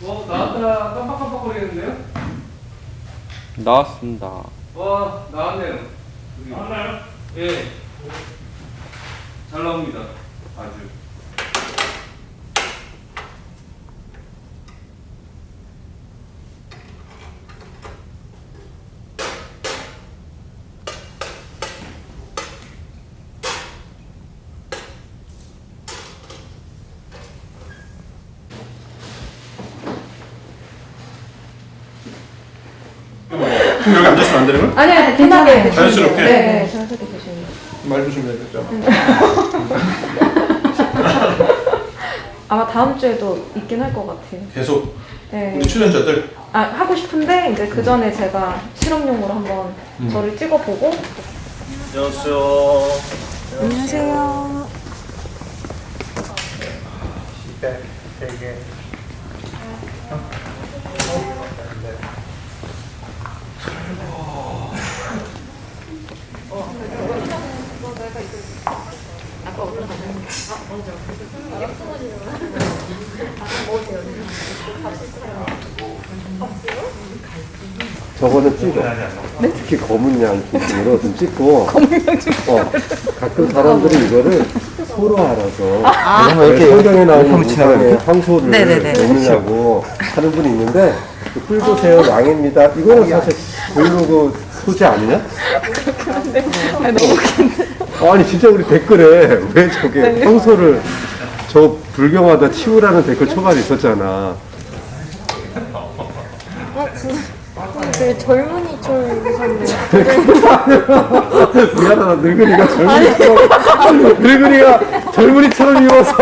나왔다. 깜빡깜빡거리는데요? 나왔습니다. 나왔네요. 나왔나요? 예. 잘 나옵니다. 아주. 그럼 여기 앉았으면 안 되는 거야? 아니, 괜찮아요. 자연스럽게? 네, 자연스럽게 드시면 돼요. 말 조심해야겠죠. 아마 다음 주에도 있긴 할 것 같아요. 계속 네. 우리 출연자들 하고 싶은데 이제 그 전에 제가 실험용으로 한번 저를 찍어보고. 안녕하세요. 안녕하세요. 되게 저거는 찍어. 특히 검은 양 기준으로 좀 찍고. 가끔 사람들이 이거를 서로 알아서. 왜 성경에 나오는 우상의 황소를 먹느냐고 하는 분이 있는데, 뿔보세요, 양입니다. 이거는 사실 브이로그 소재 아니냐? 아니, 진짜 우리 댓글에 왜 저게 황소를 저 불경하다 치우라는 댓글 초반에 있었잖아. 그 젊은이처럼 미안하다, 늙은이가 젊은이처럼, 늙은이가 젊은이처럼 입어서.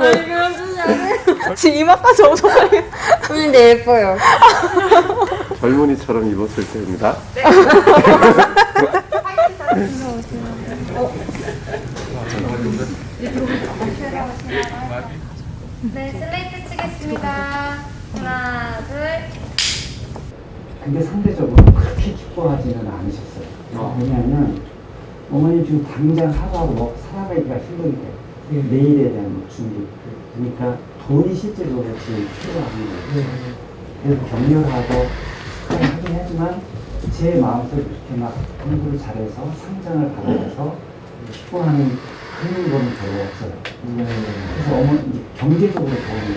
아니 그런 뜻이 아니에요. 지금 이마까지 엄청 많이. 근데 예뻐요. 젊은이처럼 입었을 때입니다. 네, 슬레이트 치겠습니다. 하나, 둘. 근데 상대적으로 그렇게 기뻐하지는 않으셨어요. 왜냐하면 어머니 지금 당장 하루하루 먹고 살아가기가 힘들게 내일에 대한 준비. 그러니까 돈이 실제적으로 지금 필요한 거예요. 그래서 격려하고 하긴 하지만 제 마음속에 그렇게 막 공부를 잘해서 상장을 받아서 기뻐하는 그런 건 별로 없어요. 그래서 어머니 경제적으로 도움이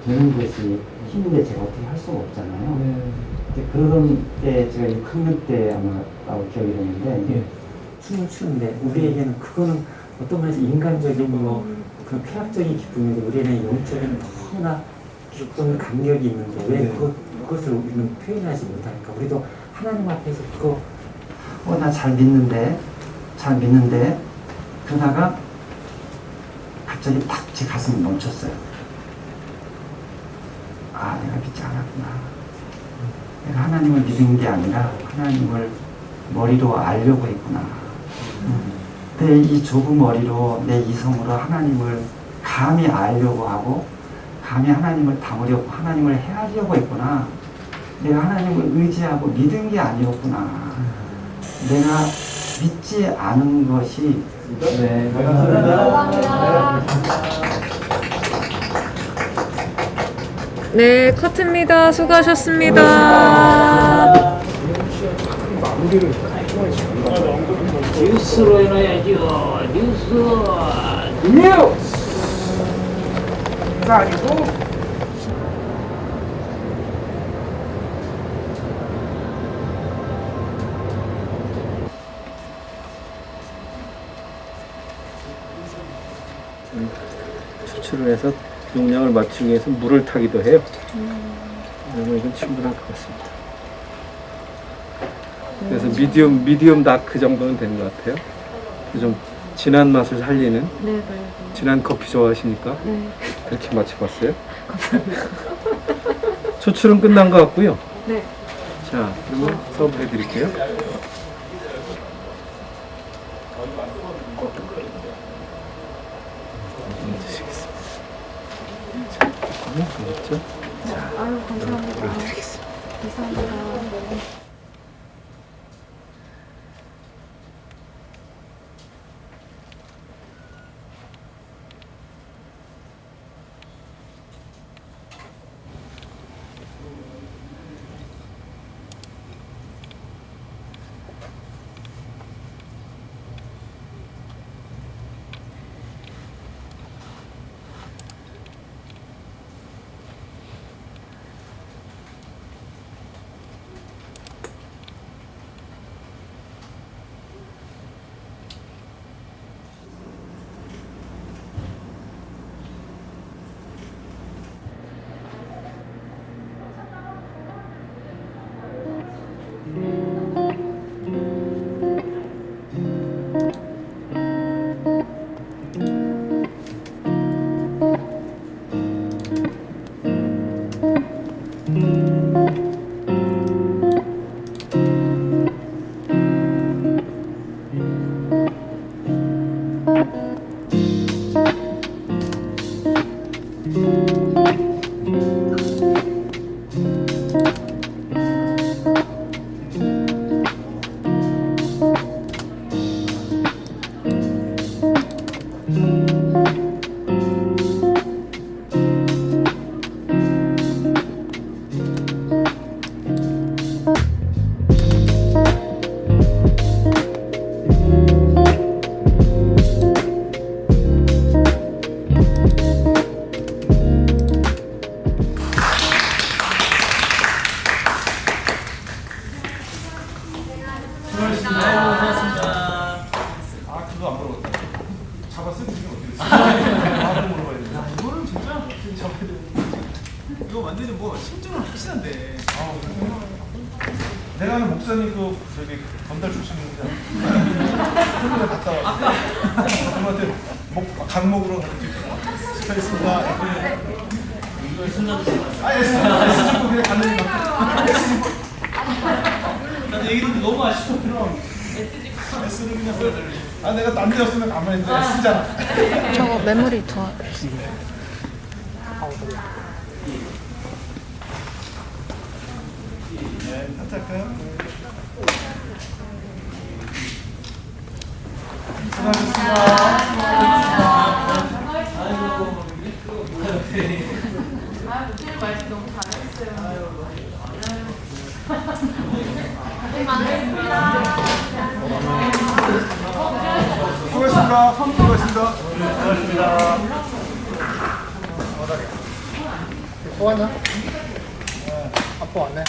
되는 것이 힘인데 제가 어떻게 할 수가 없잖아요. 그러던 때 제가 6학년 때 아마 나올 기억이 되는데 춤을 추는데 우리에게는 그거는 어떤 면에서 인간적인 그런 쾌락적인 기쁨인데 우리는 영적인 너무나 깊은 감격이 있는데 왜 그것을 우리는 표현하지 못하니까 우리도 하나님 앞에서 그거 나 잘 믿는데 그러다가 갑자기 탁 제 가슴이 멈췄어요. 내가 믿지 않았구나. 내가 하나님을 믿은 게 아니라 하나님을 머리로 알려고 했구나. 내 이 좁은 머리로 내 이성으로 하나님을 감히 알려고 하고 감히 하나님을 담으려고 하나님을 헤아리려고 했구나. 내가 하나님을 의지하고 믿은 게 아니었구나. 내가 믿지 않은 것이 네, 커트입니다. 수고하셨습니다. 뉴스로 해놔야죠. 뉴스. 추출을 해서 용량을 맞추기 위해서 물을 타기도 해요. 그러면 이건 충분할 것 같습니다. 그래서 미디엄 다크 정도는 되는 것 같아요. 좀 진한 맛을 살리는. 네. 진한 커피 좋아하시니까 네. 이렇게 맞춰봤어요. 감사합니다. 추출은 끝난 것 같고요. 네. 자, 그러면 서브해 드릴게요. 드시겠습니다. 자, 됐죠? 아유, 감사합니다. 물을 드리겠습니다. 감사합니다. 이거 완전히 뭐 심증은 확실한데. 내가 아는 목사님 그 저기 건달 출신입니다. 한국에 갔다 왔어. 그분한테 강목으로 스페이스가 S집고 그냥 가는 거. 나 얘기 듣는데 너무 아쉬워. S는 그냥 내가 남자였으면 가만히 있는데 S잖아. 저거 메모리 더. 네, 할까요? 수고했습니다. 수고했습니다. 수고했습니다. 또 왔냐? 아빠 왔네.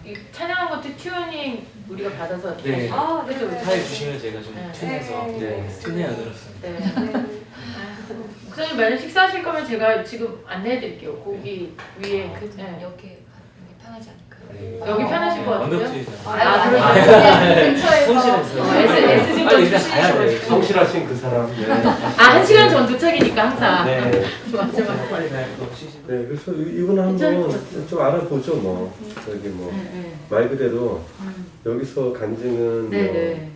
이 찬양한 것도 튜닝 우리가 받아서 네. 아, 네. 잘 주시면 제가 좀 네. 튼해서 튼해야 들었어요. 네. 목사님 만약 식사하실 거면 제가 지금 안내해 드릴게요. 고기 위에 여기 편하지 않을까요? 여기 편하실 것 같은데요? 언덕지에서. 그러죠. 성실해서. S 지금 빨리 그냥 가야 돼. 성실하신 그 사람. 아, 1시간 전 도착이니까 항상. 네. 좋아, 좋아. 빨리 가야 또 쉬시고. 네, 그래서 이분 한번 좀 알아보죠, 뭐. 저기 뭐 말 그대로 여기서 간증은 뭐 네네.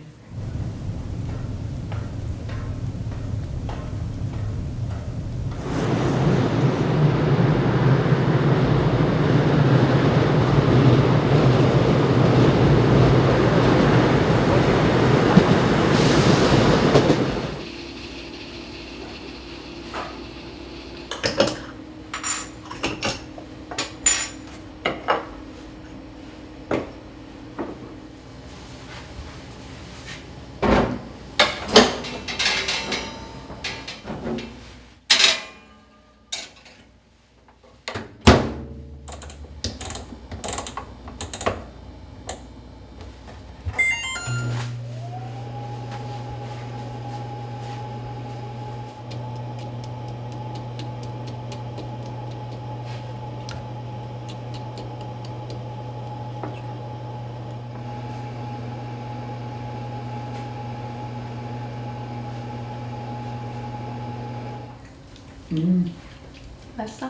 맛있어?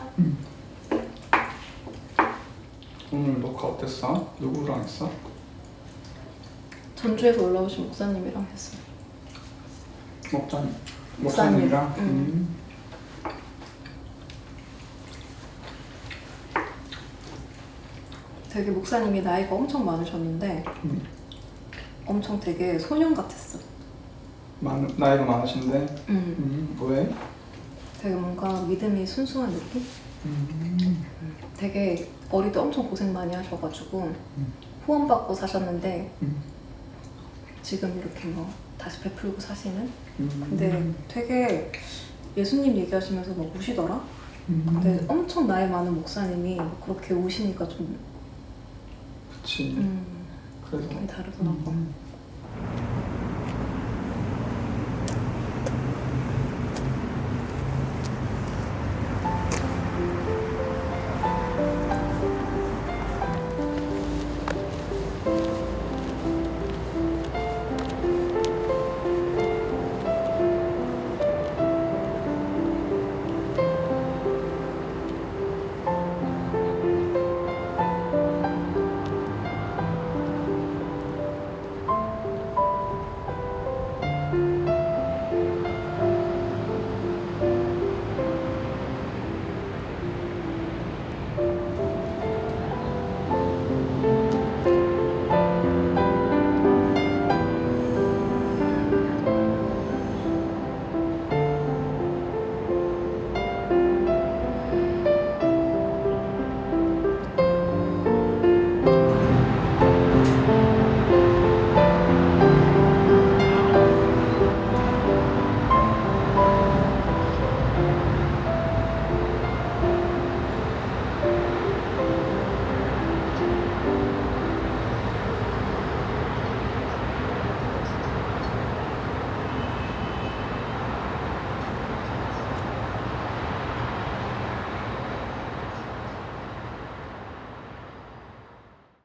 오늘 녹화 어땠어? 누구랑 했어? 전주에서 올라오신 목사님이랑 했어요. 목사님. 목사님이랑? 되게 목사님이 나이가 엄청 많으셨는데 엄청 되게 소년 같았어. 나이가 많으신데 왜? 되게 뭔가 믿음이 순수한 느낌? 되게 어릴 때 엄청 고생 많이 하셔가지고 후원받고 사셨는데 지금 이렇게 뭐 다시 베풀고 사시는? 근데 되게 예수님 얘기하시면서 막 우시더라? 근데 엄청 나이 많은 목사님이 그렇게 우시니까 좀 그치. 그래서 느낌이 다르더라고.